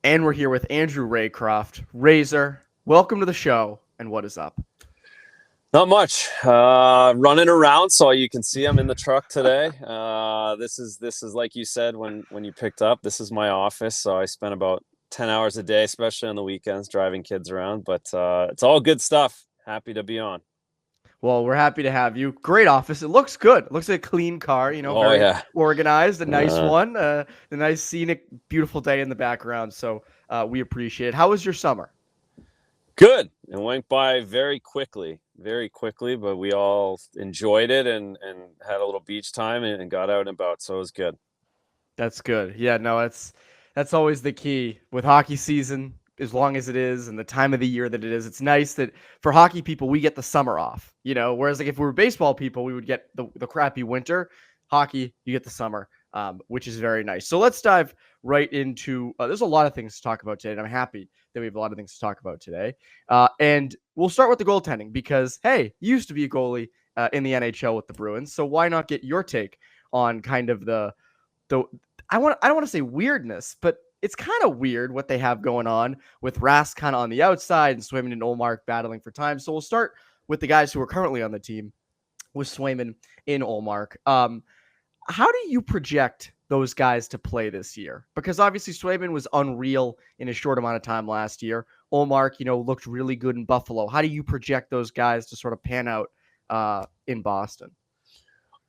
And we're here with Andrew Raycroft. Razor, welcome to the show, and what is up? Not much. Running around, so you can see I'm in the truck today. This is like you said when you picked up. This is my office, so I spend about 10 hours a day, especially on the weekends, driving kids around. But it's all good stuff. Happy to be on. Well, we're happy to have you. Great office. It looks good. It looks like a clean car, Oh very yeah. organized, a nice Uh, one, the nice scenic, beautiful day in the background. So we appreciate it. How was your summer? Good. It went by very quickly, but we all enjoyed it and had a little beach time and got out and about, so it was good. That's good. Yeah, no, that's always the key with hockey season, as long as it is and the time of the year that it is. It's nice that for hockey people we get the summer off, whereas like if we were baseball people, we would get the crappy winter. Hockey, you get the summer, which is very nice. So let's dive right into there's a lot of things to talk about today, and I'm happy that we have a lot of things to talk about today. And we'll start with the goaltending because, hey, you used to be a goalie in the NHL with the Bruins. So why not get your take on kind of the I don't want to say weirdness, but it's kind of weird what they have going on with Rask kind of on the outside and Swayman and Ullmark battling for time. So we'll start with the guys who are currently on the team with Swayman in Ullmark. How do you project those guys to play this year? Because obviously Swayman was unreal in a short amount of time last year. Ullmark, looked really good in Buffalo. How do you project those guys to sort of pan out in Boston?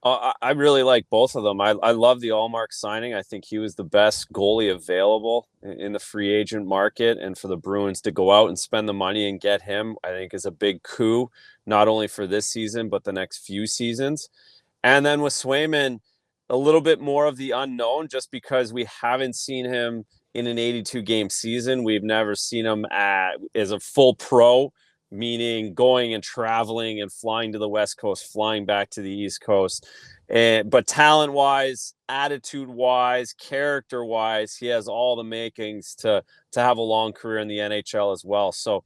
I really like both of them. I love the Ullmark signing. I think he was the best goalie available in the free agent market. And for the Bruins to go out and spend the money and get him, I think is a big coup, not only for this season, but the next few seasons. And then with Swayman, a little bit more of the unknown just because we haven't seen him in an 82 game season. We've never seen him as a full pro, meaning going and traveling and flying to the West Coast, flying back to the East Coast. But talent wise, attitude wise, character wise, he has all the makings to have a long career in the NHL as well. So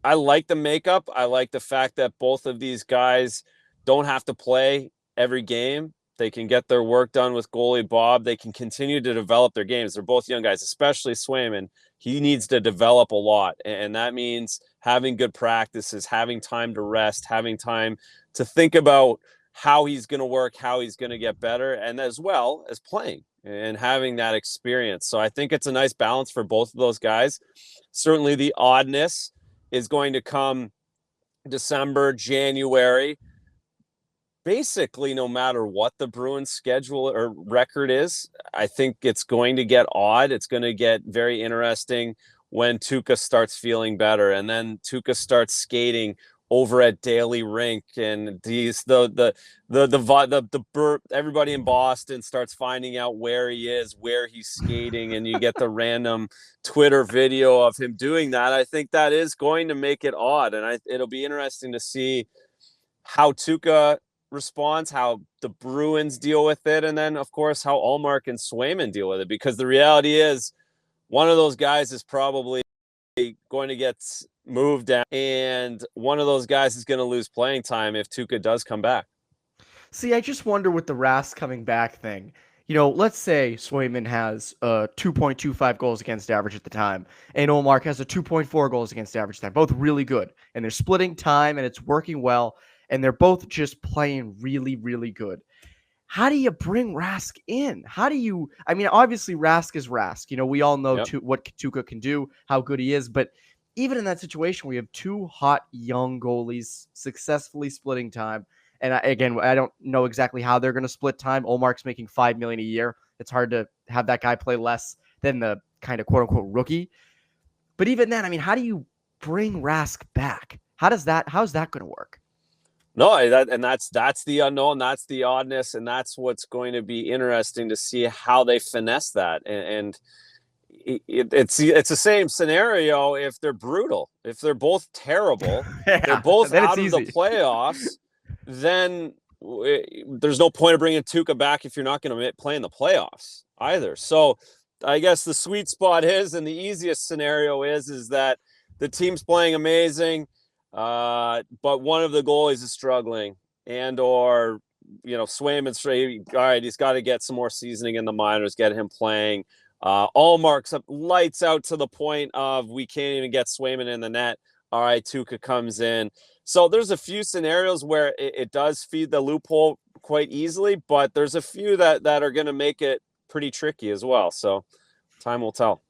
I like the makeup. I like the fact that both of these guys don't have to play every game. They can get their work done with goalie Bob. They can continue to develop their games. They're both young guys, especially Swayman. He needs to develop a lot. And that means having good practices, having time to rest, having time to think about how he's going to work, how he's going to get better, and as well as playing and having that experience. So I think it's a nice balance for both of those guys. Certainly the oddness is going to come December, January. Basically, no matter what the Bruins schedule or record is, I think it's going to get odd. It's going to get very interesting when Tuukka starts feeling better, and then Tuukka starts skating over at Daily Rink, and everybody in Boston starts finding out where he is, where he's skating, and you get the random Twitter video of him doing that. I think that is going to make it odd, and it'll be interesting to see how Tuukka response, how the Bruins deal with it, and then of course how Ullmark and Swayman deal with it, because the reality is one of those guys is probably going to get moved down and one of those guys is going to lose playing time if Tuukka does come back. See, I just wonder with the Rask coming back thing. Let's say Swayman has a 2.25 goals against average at the time, and Ullmark has a 2.4 goals against average time. Both really good, and they're splitting time, and it's working well, and they're both just playing really, really good. How do you bring Rask in? Obviously Rask is Rask. We all know Yep. what Tuukka can do, how good he is, but even in that situation, we have two hot young goalies successfully splitting time. And I don't know exactly how they're going to split time. Olmark's making $5 million a year. It's hard to have that guy play less than the kind of quote unquote rookie. But even then, how do you bring Rask back? How's that going to work? No, that's the unknown, that's the oddness, and that's what's going to be interesting to see how they finesse that. And it's the same scenario if they're brutal. If they're both terrible, they're both out of the playoffs, then there's no point of bringing Tuukka back if you're not going to play in the playoffs either. So I guess the sweet spot is, and the easiest scenario is that the team's playing amazing, but one of the goalies is struggling, or Swayman's all right, he's got to get some more seasoning in the minors, get him playing, Ullmark's up, lights out to the point of we can't even get Swayman in the net. All right, Tuukka comes in. So there's a few scenarios where it does feed the loophole quite easily, but there's a few that are going to make it pretty tricky as well. So time will tell.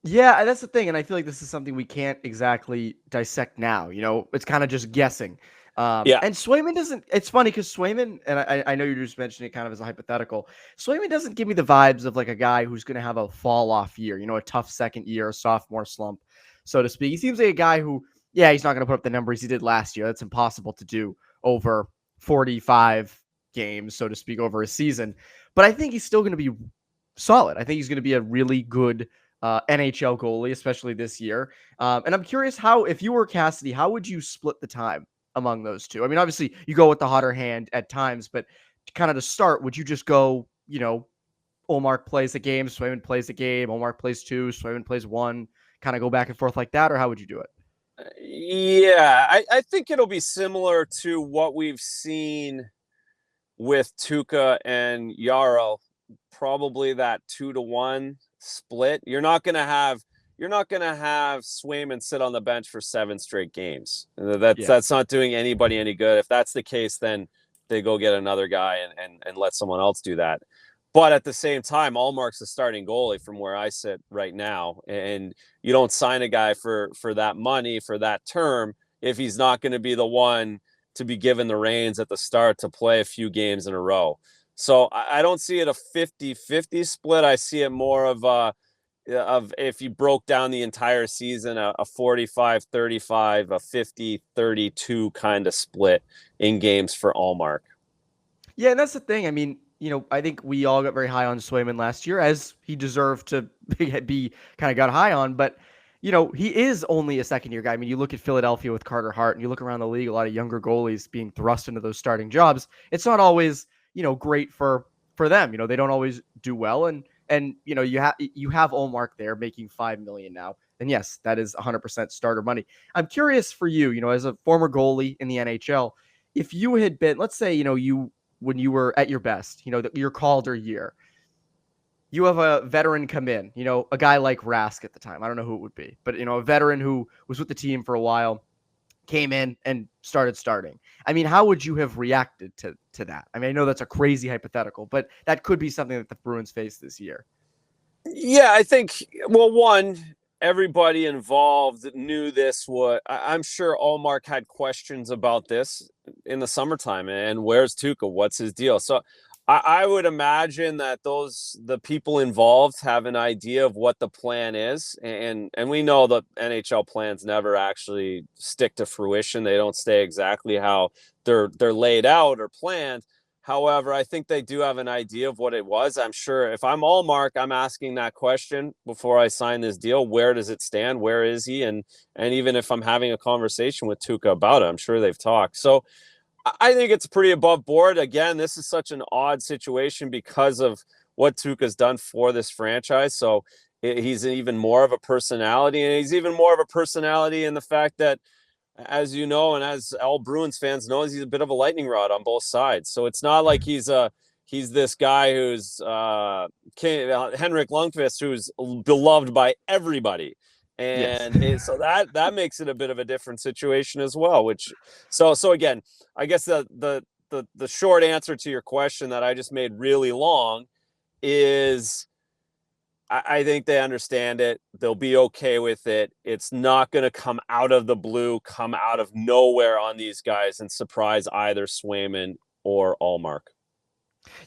Yeah, that's the thing, and I feel like this is something we can't exactly dissect now. It's kind of just guessing. Yeah. And Swayman doesn't. It's funny because Swayman, and I know you're just mentioning it kind of as a hypothetical. Swayman doesn't give me the vibes of like a guy who's going to have a fall off year. A tough second year, a sophomore slump, so to speak. He seems like a guy who, yeah, he's not going to put up the numbers he did last year. That's impossible to do over 45 games, so to speak, over a season. But I think he's still going to be solid. I think he's going to be a really good NHL goalie, especially this year. And I'm curious if you were Cassidy, how would you split the time among those two? I mean, obviously you go with the hotter hand at times, but kind of to start, would you just go, Ullmark plays the game, Swayman plays the game, Ullmark plays two, Swayman plays one, kind of go back and forth like that? Or how would you do it? Yeah, I think it'll be similar to what we've seen with Tuukka and Yarrow, probably that 2-1 split. You're not gonna have Swayman sit on the bench for 7 straight games. That's not doing anybody any good. If that's the case, then they go get another guy and let someone else do that. But at the same time, Ullmark's the starting goalie from where I sit right now, and you don't sign a guy for that money for that term if he's not going to be the one to be given the reins at the start to play a few games in a row. So I don't see it a 50-50 split. I see it more of if you broke down the entire season, a 45-35, a 50-32 kind of split in games for Ullmark. Yeah, and that's the thing. I mean, I think we all got very high on Swayman last year, as he deserved to be kind of got high on. But, he is only a second-year guy. I mean, you look at Philadelphia with Carter Hart, and you look around the league, a lot of younger goalies being thrust into those starting jobs. It's not always, great for them. They don't always do well. And you have Ullmark there making $5 million now. And yes, that is 100% starter money. I'm curious for you, as a former goalie in the NHL, if you had been, let's say, when you were at your best, your Calder year, you have a veteran come in, a guy like Rask at the time. I don't know who it would be, but, a veteran who was with the team for a while, came in and starting. I mean, how would you have reacted to that? I mean, I know that's a crazy hypothetical, but that could be something that the Bruins face this year. Yeah, I think, well, one, everybody involved knew this. I'm sure Ullmark had questions about this in the summertime. And where's Tuukka? What's his deal? So I would imagine that the people involved have an idea of what the plan is. And we know that NHL plans never actually stick to fruition. They don't stay exactly how they're laid out or planned. However, I think they do have an idea of what it was. I'm sure if I'm Ullmark, I'm asking that question before I sign this deal. Where does it stand? Where is he? And even if I'm having a conversation with Tuukka about it, I'm sure they've talked. So I think it's pretty above board. Again, this is such an odd situation because of what Tuukka's done for this franchise. So he's even more of a personality, and he's even more of a personality in the fact that, as you know, and as all Bruins fans know, he's a bit of a lightning rod on both sides. So it's not like he's this guy who's Henrik Lundqvist, who's beloved by everybody. And yes. So that makes it a bit of a different situation as well, so again, I guess the short answer to your question that I just made really long is I think they understand it. They'll be okay with it. It's not going to come out of the blue, come out of nowhere on these guys and surprise either Swayman or Ullmark.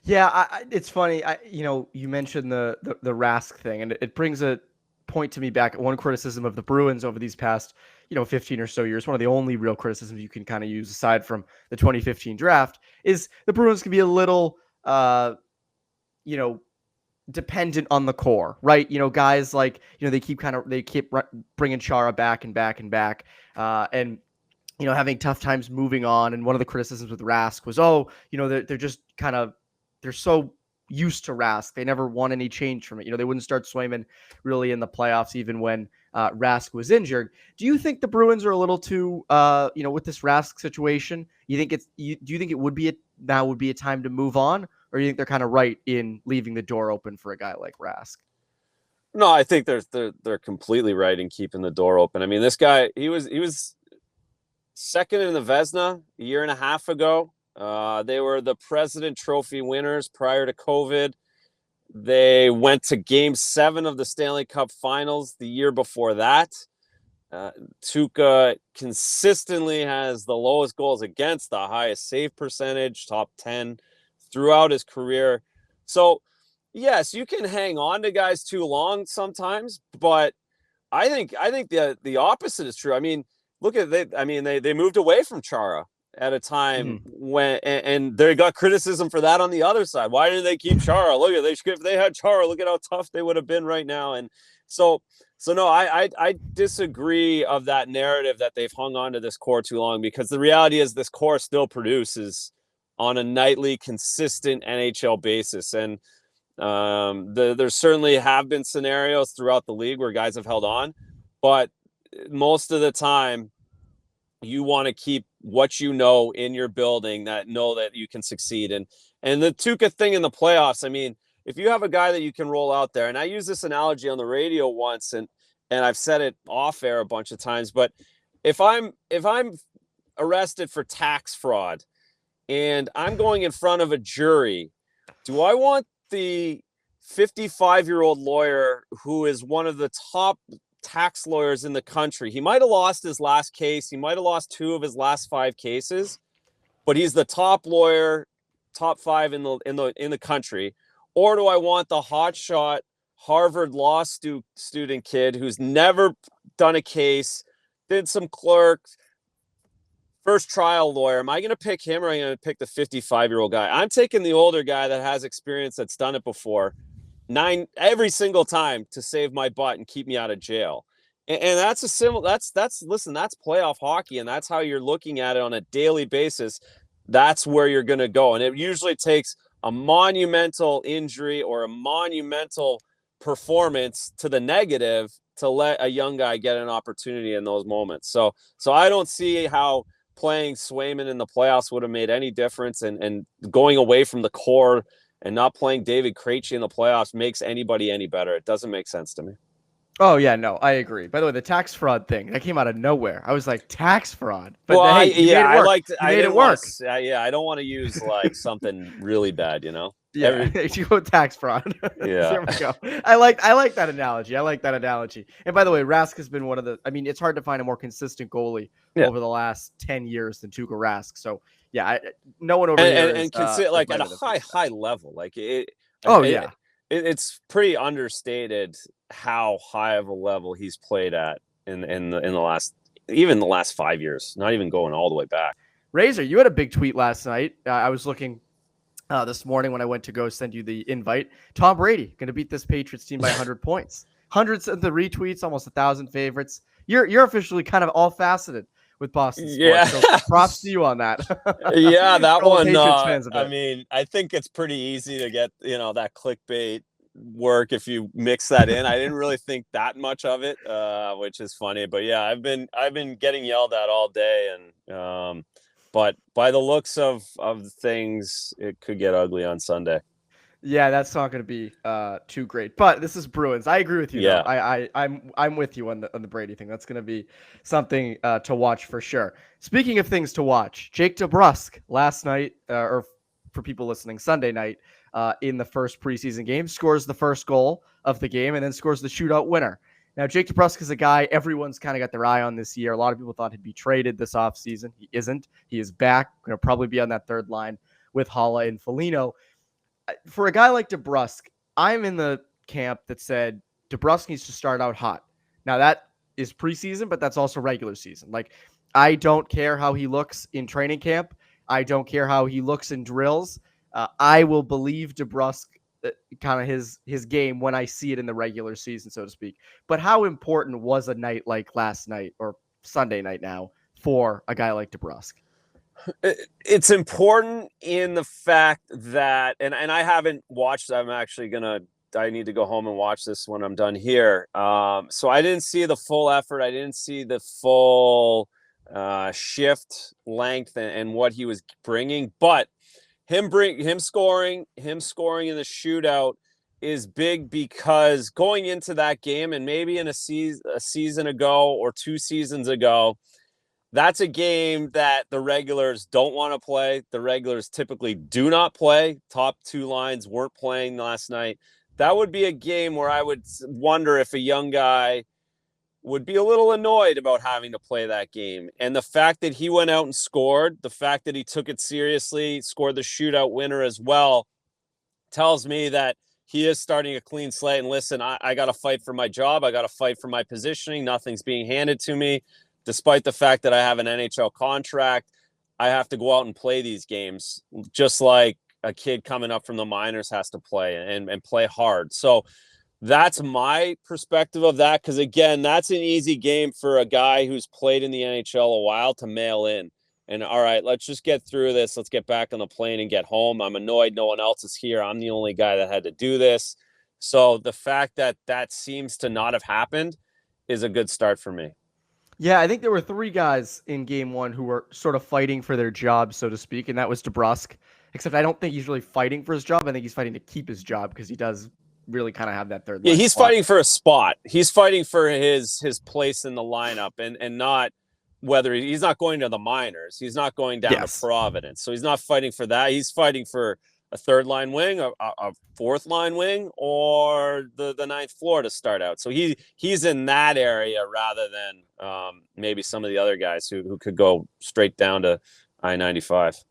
Yeah, it's funny. You mentioned the Rask thing, and it brings a point to me back at one criticism of the Bruins over these past 15 or so years. One of the only real criticisms you can kind of use aside from the 2015 draft is the Bruins can be a little dependent on the core, right? Guys like, they keep bringing Chara back and back and back, and having tough times moving on. And one of the criticisms with Rask was, they're just they're so used to Rask. They never want any change from it. They wouldn't start Swayman really in the playoffs, even when Rask was injured. Do you think the Bruins are a little too, with this Rask situation? You think do you think it would be now would be a time to move on? Or do you think they're kind of right in leaving the door open for a guy like Rask? No, I think they're completely right in keeping the door open. I mean, this guy, he was second in the Vezina a year and a half ago. They were the President Trophy winners prior to COVID. They went to Game 7 of the Stanley Cup Finals the year before that. Tuukka consistently has the lowest goals against, the highest save percentage, top 10 throughout his career. So, yes, you can hang on to guys too long sometimes, but I think the opposite is true. I mean, look at they moved away from Chara at a time when and they got criticism for that on the other side. Why didn't they keep Chara? Look at if they had Chara, look at how tough they would have been right now. And so no, I disagree of that narrative that they've hung on to this core too long, because the reality is this core still produces on a nightly consistent NHL basis. And there certainly have been scenarios throughout the league where guys have held on, but most of the time you want to keep what you know in your building that know that you can succeed. And the Tuukka thing in the playoffs, I mean, if you have a guy that you can roll out there, and I use this analogy on the radio once, and I've said it off air a bunch of times, but if I'm arrested for tax fraud and I'm going in front of a jury, do I want the 55-year-old lawyer who is one of the top tax lawyers in the country? He might have lost his last case. He might have lost 2 of his last 5 cases, but he's the top lawyer, top 5 in the country. Or do I want the hotshot Harvard law student kid who's never done a case, did some clerks, first trial lawyer? Am I going to pick him, or am I going to pick the 55-year-old guy? I'm taking the older guy that has experience, that's done it before, every single time, to save my butt and keep me out of jail. And that's listen, that's playoff hockey, and that's how you're looking at it on a daily basis. That's where you're going to go. And it usually takes a monumental injury or a monumental performance to the negative to let a young guy get an opportunity in those moments. So I don't see how playing Swayman in the playoffs would have made any difference, and going away from the core and not playing David Krejci in the playoffs makes anybody any better. It doesn't make sense to me. Oh, yeah, no, I agree. By the way, the tax fraud thing, that came out of nowhere. I was like, tax fraud? But well, hey, you made it work. I don't want to use like something really bad, you know? Yeah, you go tax fraud. Yeah. There we go. I like that analogy. And by the way, Rask has been one of the, I mean, it's hard to find a more consistent goalie over the last 10 years than Tuukka Rask. So, yeah, no one over here is consider like at a high level. Like it. It's pretty understated how high of a level he's played at in the last 5 years, not even going all the way back. Razor, you had a big tweet last night. I was looking this morning when I went to go send you the invite. Tom Brady going to beat this Patriots team by 100 points. Hundreds of the retweets, almost 1,000 favorites. You're officially kind of all faceted with Boston sports. Yeah. So props to you on that. Yeah, that one. I mean, I think it's pretty easy to get, that clickbait work if you mix that in. I didn't really think that much of it, which is funny. But yeah, I've been getting yelled at all day, and but by the looks of things, it could get ugly on Sunday. Yeah, that's not going to be too great. But this is Bruins. I agree with you. Yeah, though. I'm with you on the Brady thing. That's going to be something to watch for sure. Speaking of things to watch, Jake DeBrusk last night, or for people listening, Sunday night, in the first preseason game, scores the first goal of the game and then scores the shootout winner. Now, Jake DeBrusk is a guy everyone's kind of got their eye on this year. A lot of people thought he'd be traded this offseason. He isn't. He is back. Going to probably be on that third line with Haula and Foligno. For a guy like DeBrusk, I'm in the camp that said DeBrusk needs to start out hot. Now, that is preseason, but that's also regular season. Like, I don't care how he looks in training camp. I don't care how he looks in drills. I will believe DeBrusk, kind of his game, when I see it in the regular season, so to speak. But how important was a night like last night, or Sunday night now, for a guy like DeBrusk? It's important in the fact that, and I haven't watched, I need to go home and watch this when I'm done here. So I didn't see the full effort. I didn't see the full shift length and what he was bringing, but him scoring in the shootout is big because going into that game, and maybe in a season ago or 2 seasons ago, that's a game that the regulars don't want to play. The regulars typically do not play. Top 2 lines weren't playing last night. That would be a game where I would wonder if a young guy would be a little annoyed about having to play that game. And the fact that he went out and scored, the fact that he took it seriously, scored the shootout winner as well, tells me that he is starting a clean slate. And listen, I got to fight for my job. I got to fight for my positioning. Nothing's being handed to me. Despite the fact that I have an NHL contract, I have to go out and play these games just like a kid coming up from the minors has to play and play hard. So that's my perspective of that. Because again, that's an easy game for a guy who's played in the NHL a while to mail in. And all right, let's just get through this. Let's get back on the plane and get home. I'm annoyed no one else is here. I'm the only guy that had to do this. So the fact that that seems to not have happened is a good start for me. Yeah, I think there were 3 guys in game 1 who were sort of fighting for their job, so to speak, and that was DeBrusk. Except I don't think he's really fighting for his job. I think he's fighting to keep his job because he does really kind of have that third line. Yeah, he's fighting for a spot. He's fighting for his place in the lineup and not whether he's not going to the minors. He's not going down to Providence. So he's not fighting for that. He's fighting for a 3rd line wing, a 4th line wing, or the 9th floor to start out. So he's in that area rather than maybe some of the other guys who could go straight down to I-95.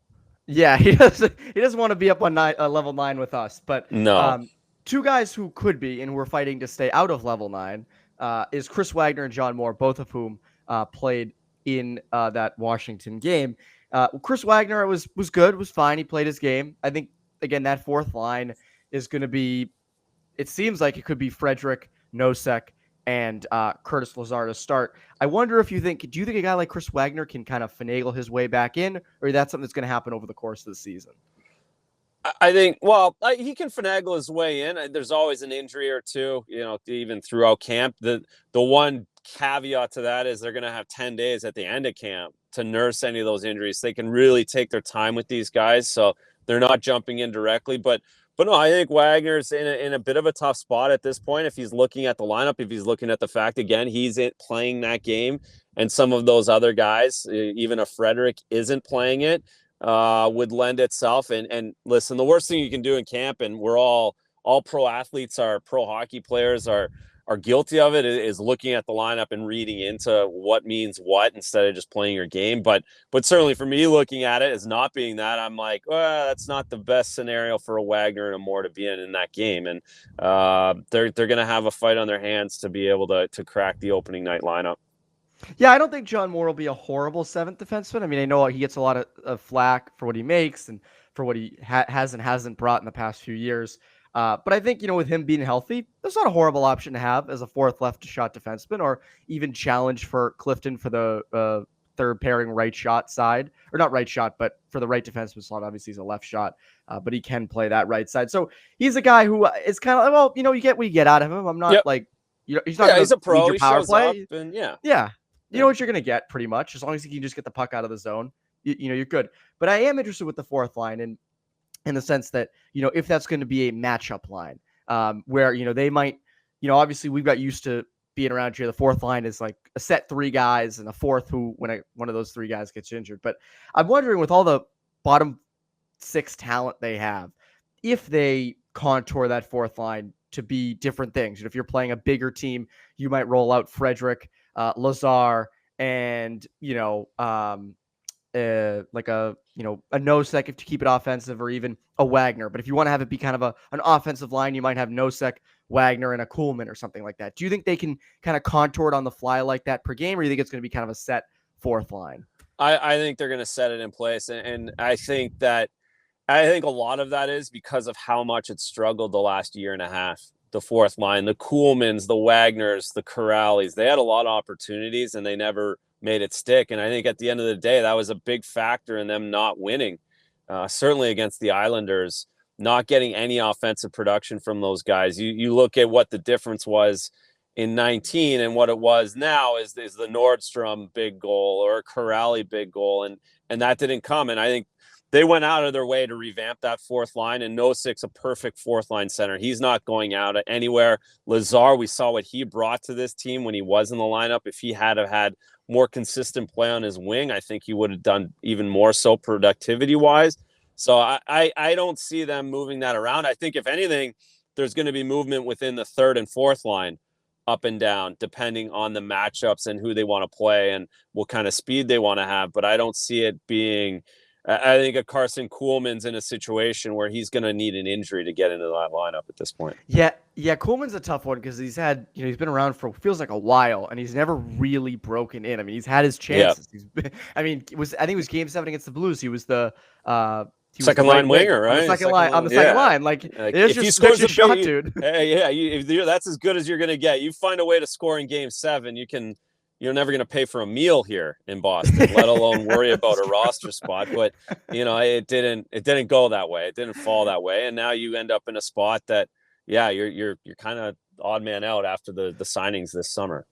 Yeah, he doesn't want to be up on level 9 with us. But no. 2 guys who could be and who are fighting to stay out of level 9 is Chris Wagner and John Moore, both of whom played in that Washington game. Chris Wagner was good, was fine. He played his game. I think, again, that 4th line is going to be, it seems like it could be Frederic, Nosek, and Curtis Lazar to start. I wonder if do you think a guy like Chris Wagner can kind of finagle his way back in, or that's something that's going to happen over the course of the season? I think, he can finagle his way in. There's always an injury or two, even throughout camp. The one caveat to that is they're going to have 10 days at the end of camp to nurse any of those injuries. They can really take their time with these guys, so they're not jumping in directly. But no, I think Wagner's in a bit of a tough spot at this point. If he's looking at the lineup, if he's looking at the fact, again, he's playing that game, and some of those other guys, even a Frederic, isn't playing it, would lend itself. And listen, the worst thing you can do in camp, and we're all pro athletes, are pro hockey players, are guilty of it, is looking at the lineup and reading into what means what instead of just playing your game. But certainly for me, looking at it as not being that, I'm like, well, that's not the best scenario for a Wagner and a Moore to be in that game. And they're going to have a fight on their hands to be able to crack the opening night lineup. Yeah, I don't think John Moore will be a horrible 7th defenseman. I mean, I know he gets a lot of flack for what he makes and for what he has and hasn't brought in the past few years. But I think, with him being healthy, that's not a horrible option to have as a 4th left shot defenseman, or even challenge for Clifton for the 3rd pairing right shot side, or not right shot, but for the right defenseman slot. Obviously, he's a left shot, but he can play that right side. So he's a guy who is kind of like, you get what you get out of him. I'm not like, he's not. Yeah, he's a pro. He power play. Up and yeah. You know what you're going to get pretty much, as long as he can just get the puck out of the zone. You're good. But I am interested with the 4th line, and in the sense that, if that's going to be a matchup line, where, they might, obviously we've got used to being around here. The 4th line is like a set 3 guys and a 4th who, when one of those 3 guys gets injured. But I'm wondering, with all the bottom 6 talent they have, if they contour that 4th line to be different things. If you're playing a bigger team, you might roll out Frederic, Lazar, and, like a Nosek if to keep it offensive, or even a Wagner. But if you want to have it be kind of an offensive line, you might have Nosek, Wagner, and a Kuhlman or something like that. Do you think they can kind of contour it on the fly like that per game, or do you think it's going to be kind of a set 4th line? I think they're going to set it in place. And I think a lot of that is because of how much it struggled the last year and a half. The 4th line, the Kuhlmans, the Wagners, the Corrales, they had a lot of opportunities and they never made it stick. And I think at the end of the day, that was a big factor in them not winning, certainly against the Islanders, not getting any offensive production from those guys. You look at what the difference was in 19 and what it was now is the Nordstrom big goal or a Corrale big goal. And that didn't come. And I think they went out of their way to revamp that fourth line, and Nosik's a perfect fourth line center. He's not going out anywhere. Lazar, we saw what he brought to this team when he was in the lineup. If he had more consistent play on his wing, I think he would have done even more so productivity wise. So I don't see them moving that around. I think if anything, there's going to be movement within the third and fourth line up and down, depending on the matchups and who they want to play and what kind of speed they want to have. But I don't see it being, I think a Carson Kuhlman's in a situation where he's going to need an injury to get into that lineup at this point. Yeah. Kuhlman's a tough one because he's been around for feels like a while, and he's never really broken in. I mean, he's had his chances. Yeah. I think it was Game 7 against the Blues. He was the second line winger, right? On the second line. Like if you score a shot, dude. That's as good as you're going to get. You find a way to score in Game 7, you're never going to pay for a meal here in Boston, let alone worry about a roster spot. But it didn't go that way. It didn't fall that way, and now you end up in a spot that, you're kind of odd man out after the signings this summer.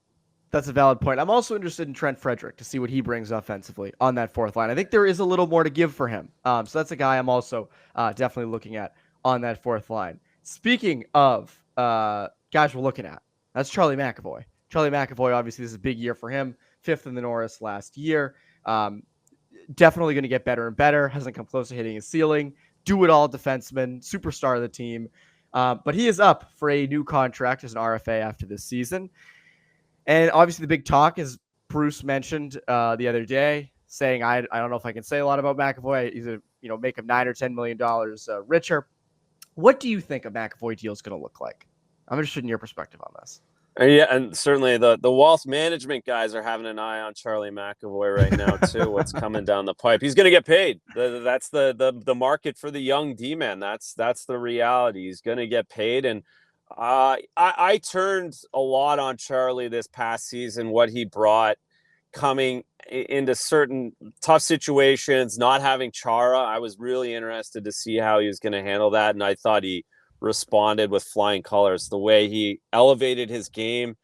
That's a valid point. I'm also interested in Trent Frederick to see what he brings offensively on that fourth line. I think there is a little more to give for him. So that's a guy I'm also definitely looking at on that fourth line. Speaking of guys we're looking at, that's Charlie McAvoy. Charlie McAvoy, obviously, this is a big year for him. 5th in the Norris last year. Definitely going to get better and better. Hasn't come close to hitting his ceiling. Do-it-all defenseman, superstar of the team. But he is up for a new contract as an RFA after this season. And obviously the big talk, as Bruce mentioned the other day, saying, I don't know if I can say a lot about McAvoy. He's make him $9 or $10 million richer. What do you think a McAvoy deal is going to look like? I'm interested in your perspective on this. Yeah, and certainly the wealth management guys are having an eye on Charlie McAvoy right now too. What's coming down the pipe? He's going to get paid. That's the market for the young D-man. That's the reality. He's going to get paid, and I turned a lot on Charlie this past season, what he brought coming into certain tough situations, not having Chara. I was really interested to see how he was going to handle that, and I thought he responded with flying colors. The way he elevated his game,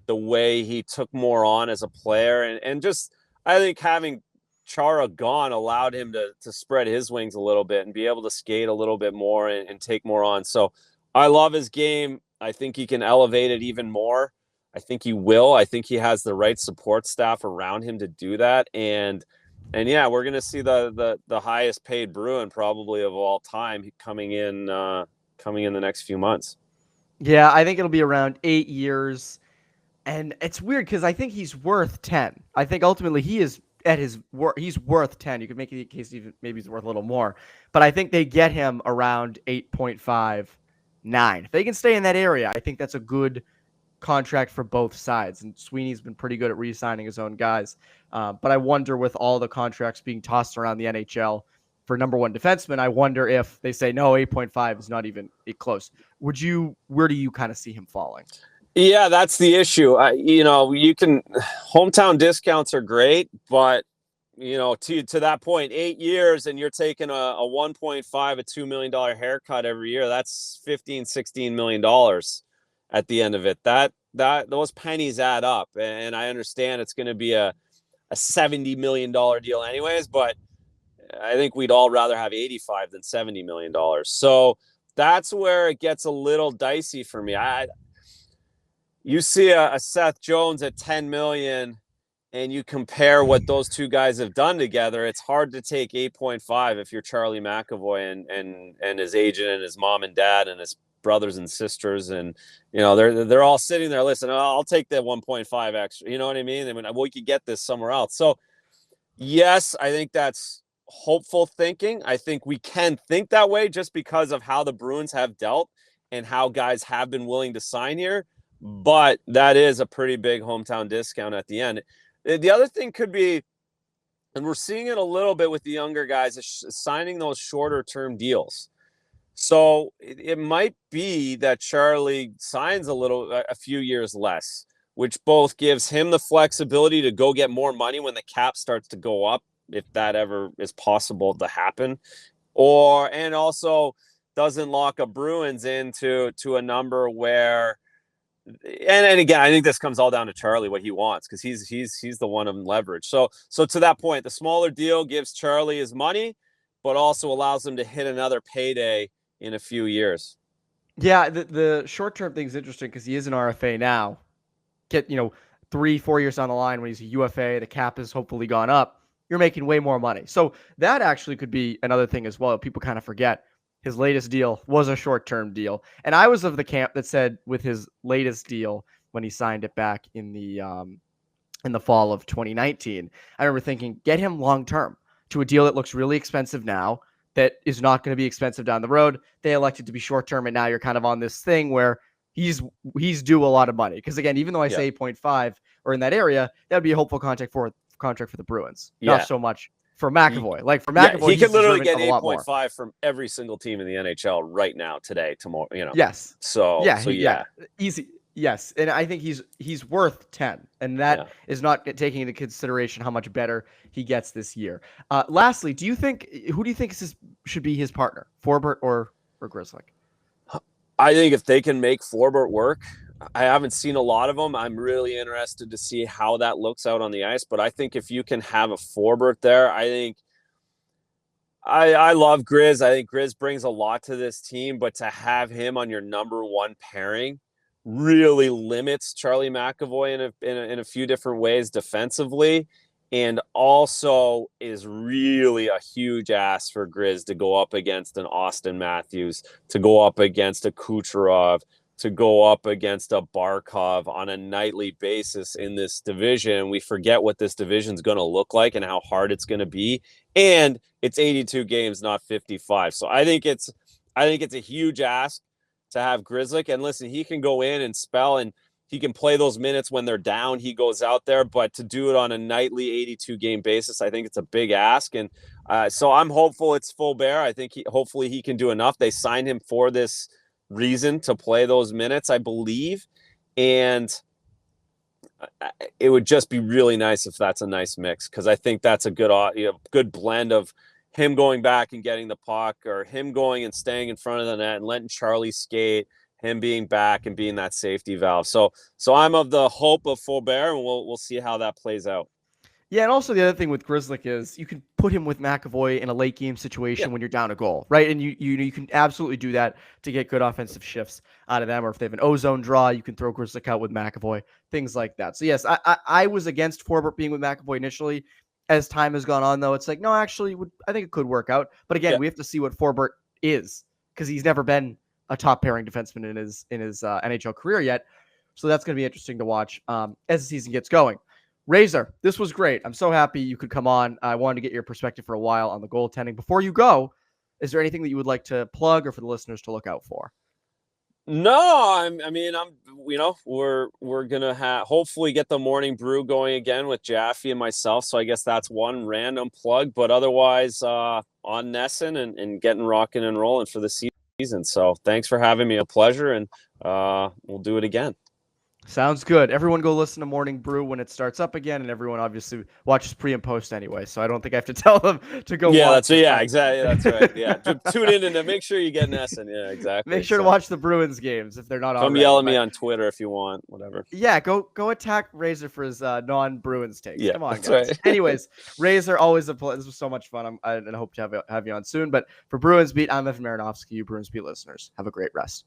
the way he took more on as a player, and just I think having Chara gone allowed him to spread his wings a little bit and be able to skate a little bit more and take more on. So I love his game. I think he can elevate it even more. I think he will. I think he has the right support staff around him to do that. And yeah, we're going to see the highest paid Bruin probably of all time coming in the next few months. Yeah, I think it'll be around 8 years. And it's weird because I think he's worth 10. I think ultimately he is at his worth. He's worth 10. You could make the case even maybe he's worth a little more. But I think they get him around 8.5. 9. If they can stay in that area, I think that's a good contract for both sides. And Sweeney's been pretty good at re-signing his own guys. But I wonder, with all the contracts being tossed around the NHL for number one defenseman, I wonder if they say, no, 8.5 is not even close. Where do you kind of see him falling? Yeah, that's the issue. You can, hometown discounts are great, but to that point, 8 years and you're taking a 1.5, a $2 million haircut every year. That's $16 million at the end of it. That those pennies add up. And I understand it's going to be a $70 million deal anyways, but I think we'd all rather have 85 than $70 million. So that's where it gets a little dicey for me. You see a Seth Jones at 10 million and you compare what those two guys have done together, it's hard to take 8.5 if you're Charlie McAvoy and his agent and his mom and dad and his brothers and sisters, and they're all sitting there. Listen, I'll take that 1.5 extra. You know what I mean? I mean, we could get this somewhere else. So yes, I think that's hopeful thinking. I think we can think that way just because of how the Bruins have dealt and how guys have been willing to sign here. But that is a pretty big hometown discount at the end. The other thing could be, and we're seeing it a little bit with the younger guys, is signing those shorter term deals. So it might be that Charlie signs a few years less, which both gives him the flexibility to go get more money when the cap starts to go up, if that ever is possible to happen, and also doesn't lock a Bruins into a number where. And again, I think this comes all down to Charlie, what he wants, because he's the one in leverage. So to that point, the smaller deal gives Charlie his money, but also allows him to hit another payday in a few years. Yeah, the short-term thing's interesting because he is an RFA now. Get, 3-4 years down the line when he's a UFA, the cap has hopefully gone up. You're making way more money. So that actually could be another thing as well. People kind of forget his latest deal was a short-term deal. And I was of the camp that said with his latest deal when he signed it back in the fall of 2019, I remember thinking, get him long-term to a deal that looks really expensive now, that is not going to be expensive down the road. They elected to be short-term, and now you're kind of on this thing where he's due a lot of money. Because again, even though I say 8.5 or in that area, that would be a hopeful contract for the Bruins. Not so much for McAvoy. Like for McAvoy, he could literally get 8.5 from every single team in the NHL right now, today, tomorrow. Yes. So easy. Yes, and I think he's worth 10, and that is not taking into consideration how much better he gets this year. Lastly, who do you think should be his partner, Forbort or Grzelcyk? I think if they can make Forbort work, I haven't seen a lot of them. I'm really interested to see how that looks out on the ice, but I think if you can have a Forbort there, I think I love Grizz. I think Grizz brings a lot to this team, but to have him on your number one pairing really limits Charlie McAvoy in a few different ways defensively, and also is really a huge ask for Grizz to go up against an Austin Matthews, to go up against a Kucherov, to go up against a Barkov on a nightly basis in this division. We forget what this division is going to look like and how hard it's going to be, and it's 82 games, not 55. So I think it's a huge ask to have Grzelcyk. And listen, he can go in and spell, and he can play those minutes when they're down. He goes out there, but to do it on a nightly 82 game basis, I think it's a big ask. And so I'm hopeful it's Forbort. I think hopefully he can do enough. They signed him for this reason, to play those minutes, I believe. And it would just be really nice if that's a nice mix, because I think that's a good blend of him going back and getting the puck, or him going and staying in front of the net and letting Charlie skate, him being back and being that safety valve. So I'm of the hope of Forbort, and we'll see how that plays out. Yeah, and also the other thing with Grzelcyk is you can put him with McAvoy in a late game situation when you're down a goal, right? And you can absolutely do that to get good offensive shifts out of them. Or if they have an O-zone draw, you can throw Grzelcyk out with McAvoy, things like that. So yes, I was against Forbort being with McAvoy initially. As time has gone on, though, it's like, no, actually, I think it could work out. But again, we have to see what Forbort is, because he's never been a top pairing defenseman in his NHL career yet. So that's going to be interesting to watch as the season gets going. Razor, this was great. I'm so happy you could come on. I wanted to get your perspective for a while on the goaltending. Before you go, is there anything that you would like to plug or for the listeners to look out for? No, we're gonna hopefully get the morning brew going again with Jaffe and myself. So I guess that's one random plug, but otherwise on NESN and getting rocking and rolling for the season. So thanks for having me. A pleasure, and we'll do it again. Sounds good. Everyone go listen to Morning Brew when it starts up again, and everyone obviously watches pre and post anyway, so I don't think I have to tell them to go watch. Exactly. That's right. Yeah. Tune in and make sure you get NESN. Yeah, exactly. Make sure to watch the Bruins games if they're not already. Come yell at me on Twitter if you want, whatever. Yeah, go attack Razor for his non-Bruins takes. Yeah, come on, guys. Right. Anyways, Razor, always a pleasure. This was so much fun. I hope to have you on soon. But for Bruins Beat, I'm Evan Marinofsky, you Bruins Beat listeners. Have a great rest.